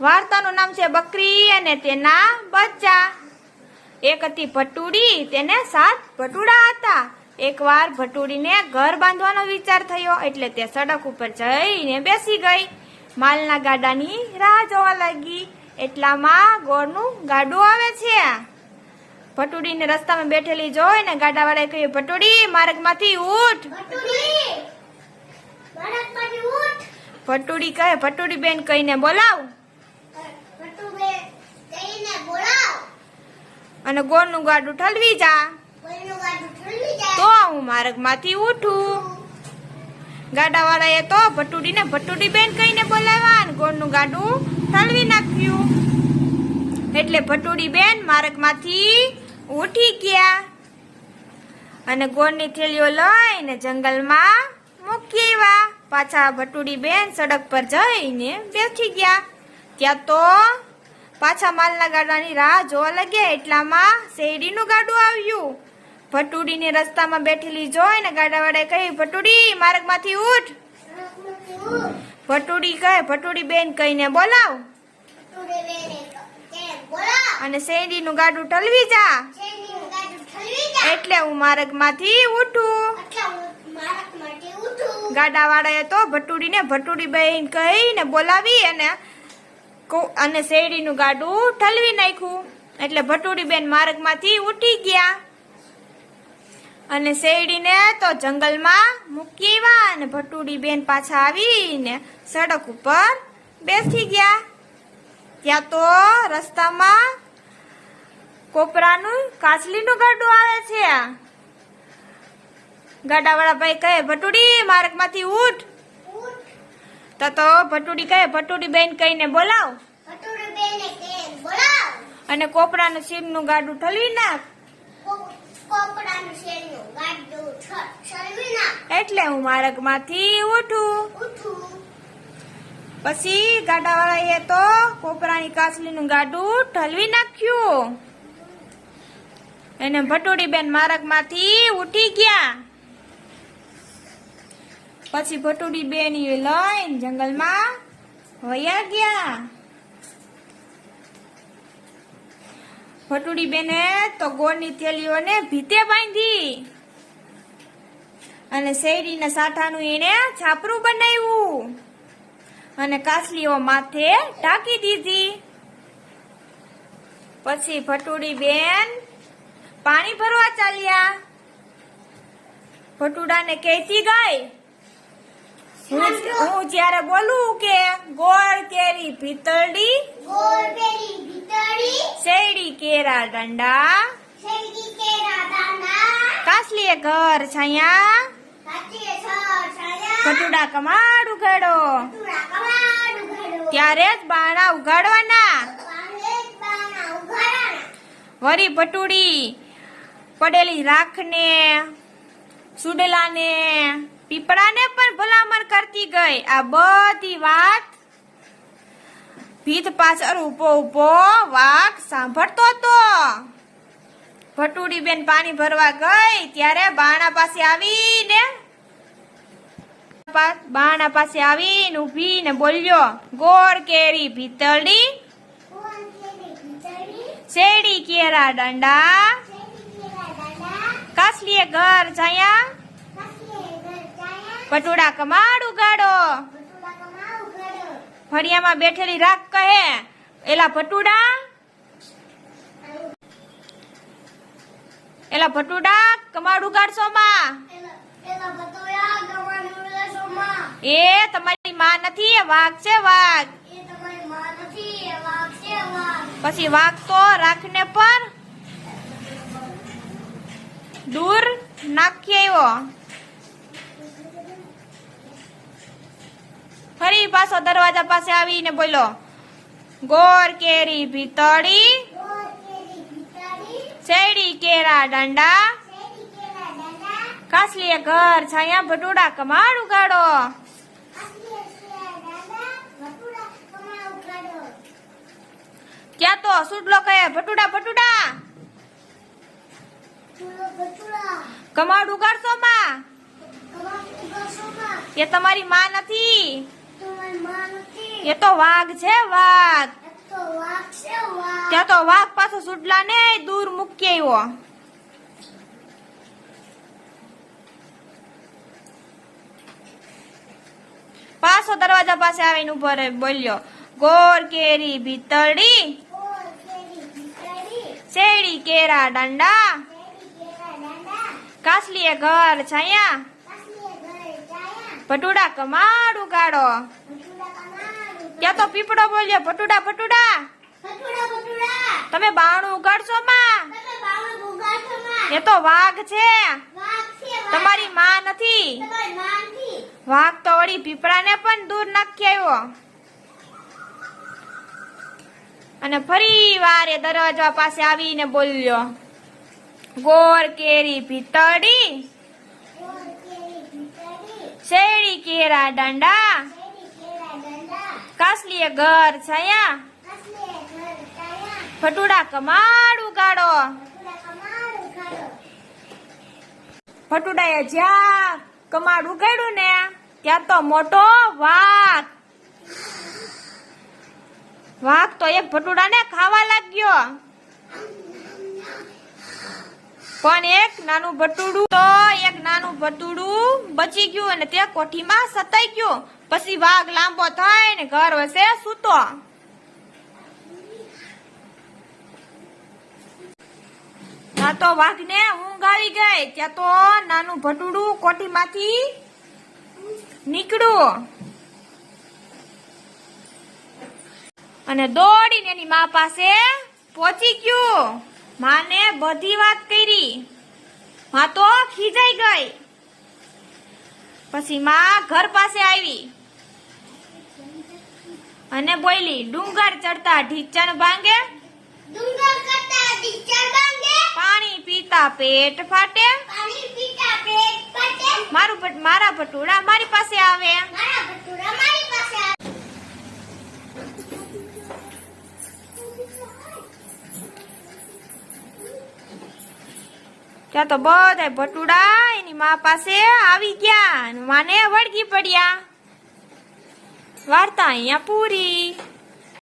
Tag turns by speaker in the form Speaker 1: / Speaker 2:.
Speaker 1: વાર્તાનું નામ છે બકરી અને તેના બચ્ચા। એક હતી ભટુડી, તેને 7 ભટુડા હતા। એકવાર ભટુડીને ઘર બાંધવાનો વિચાર થયો એટલે તે સડક ઉપર જઈને બેસી ગઈ। માલના ગાડાની રાહ જોવા લાગી। એટલામાં ગોળનું ગાડું આવે છે। ભટુડીને રસ્તામાં બેઠેલી જોઈને ગાડાવાળાએ કહ્યું, ભટુડી માર્ગમાંથી ઉઠ। ભટુડી કહે, ભટુડી બેન કહીને બોલાવ। અને ગોળનું ગાડું ઠલવી જા તો હું માર્ગમાંથી ઉઠું। ગાડાવાળાએ તો ભટુડીને ભટુડી બેન કહીને બોલાવ્યા અને ગોળનું ગાડું ઠલવી નાખ્યું। એટલે ભટુડી બેન માર્ગમાંથી ઉઠી ગયા અને ગોળની થેલીઓ લઈને જંગલમાં મૂકી આવ્યા। પાછા ભટુડી બેન સડક પર જઈને બેઠી ગયા। ત્યાં તો પાછા માલના ગાડાની રાહ જોવા લાગ્યા। એટલામાં શેરડીનું ગાડું આવ્યું। ભટુડીને રસ્તામાં બેઠેલી જોઈને ગાડાવાળાએ કહ્યું, ભટુડી માર્ગમાંથી ઉઠ। ભટુડી કહે, ભટુડી બેન કહીને બોલાવ અને શેરડીનું ગાડું ઠલવી જા એટલે હું માર્ગમાંથી ઉઠું। ગાડાવાળાએ તો ભટુડીને ભટુડી બેન કહીને બોલાવી અને શેરડીનું ગાડું ઠલવી નાખ્યું। એટલે ભટુડી બેન માર્ગમાંથી ઉઠી ગયા અને શેરડીને તો જંગલમાં મૂકી આવ્યા અને ભટુડી બેન પાછા આવીને સડક ઉપર બેસી ગયા। ત્યાં તો રસ્તામાં કોપરાનું કાચલીનું ગાડું આવે છે। ગાડાવાળા ભાઈ કહે, ભટુડી માર્ગમાંથી ઉઠ। તો ભટુડી કહે, ભટુડી બેન કહીને બોલાવ અને કોપરાનું શીરનું ગાડું ઠલવી નાખ એટલે હું માર્ગમાંથી ઉઠું। પછી ગાડાવાળાએ તો કોપરાની કાચલીનું ગાડું ઠલવી નાખ્યું અને ભટુડી બેન માર્ગમાંથી ઉઠી ગયા। પછી ભટુડી બેન લઈને જંગલમાં વયા ગયા। ભટુડી બેને તો ગોળની થેલીઓને ભીતે બાંધી અને શેરડીના સાઠાનું એને છાપરું બનાવ્યું અને કાચલીઓ માથે ઢાંકી દીધી। પછી ભટુડી બેન પાણી ભરવા ચાલ્યા। ભટુડાને કહેતી ગઈ, હું જ્યારે બોલું કે ગોળ કેરી ભીતરડી, શેરડી કેરા દંડા, કાચલીએ ઘર છાયા, ભટુડા કમાડ ઉગાડો। ત્યારે જ બાણા ઉગાડવાના। વળી ભટુડી પડેલી રાખને, સુડેલાને, પીપળાને પણ ભલામણ કરતી ગઈ। આ બધી વાત ભીત પાછળ ઉભો વાઘ સાંભળતો હતો। ભટુડી બેન પાણી ભરવા ગઈ ત્યારે બાણા પાસે આવીને ઊભીને બોલ્યો, ગોળ કેરી ભીતરડી, શેરડી કેરા દંડા, કાચલીએ ઘર છાયા, ભટુડા કમાડ ઉગાડો। ફળિયામાં બેઠેલી રાખ કહે, એલા ભટુડા કમાડ ઉગાડશો માં? એ તમારી માં નથી, એ વાઘ છે વાઘ। પછી વાઘ તો રાખને પર દૂર નાખી આવ્યો। ફરી પાછો દરવાજા પાસે આવીને બોલ્યો, ગોળ કેરી ભીતળી, શેરડી કેરા દંડા, કાચલીએ ઘર છાયા, ભટુડા કમાડ ઉગાડો। ક્યાં તો સુડલો કહે, ભટુડા કમાડ ઉગાડશો માં? એ તમારી માં નથી, એ તો વાઘ છે વાઘ। ત્યાં તો વાઘ પાછો સુડલા ને દૂર મૂકી આવ્યો. પાછો દરવાજા પાસે આવીને ઉભો રહી બોલ્યો, ગોર કેરી ભીતળી, શેરડી કેરા દાંડા, કાસલીએ ઘર છાયા, ભટુડા કમાડું કાઢો. ત્યાં તો પીપળો બોલ્યો, ભટુડા ભટુડા તમે બાણું ઉગાડશો માં? એ તો વાઘ છે, તમારી માં નથી. વાઘ તો વળી પીપળાને પણ દૂર નાખી આવ્યો. અને ફરી વાર એ દરવાજા પાસે આવીને બોલ્યો, ગોર કેરી ભીતળી, શેરડી કેરા દાંડા, કાસલીએ ઘર છાયા, ભટુડા કમાડું કાઢો. ભટુડાએ જ્યાં કમાડ ઉગાડ્યું ને ત્યાં તો મોટો વાઘ. વાઘ તો એક ભટુડાને ખાવા લાગ્યો. પણ એક નાનું ભટુડું બચી ગયું અને તે કોઠીમાં સતાઈ ગયું. પછી વાઘ લાંબો થાય ને ઘર વસે સૂતો. ત્યાં તો વાઘને ઊંઘ આવી ગઈ. ત્યાં તો નાનું ભટુડું કોઠીમાંથી નીકળ્યું અને દોડીને એની મા પાસે પહોંચી ગયું. માને બધી વાત કરી. માં તો ખીજાઈ ગઈ. પછી માં ઘર પાસે આવી અને બોલી, ડુંગર ચડતા ઢીચણ ભાંગે, પાણી પીતા પેટ ફાટે, મારા ભટુડા મારી પાસે આવે. ત્યાં તો બધા ભટુડા એની મા પાસે આવી ગયા. માને વળગી પડ્યા. વાર્તા અહીંયા પૂરી.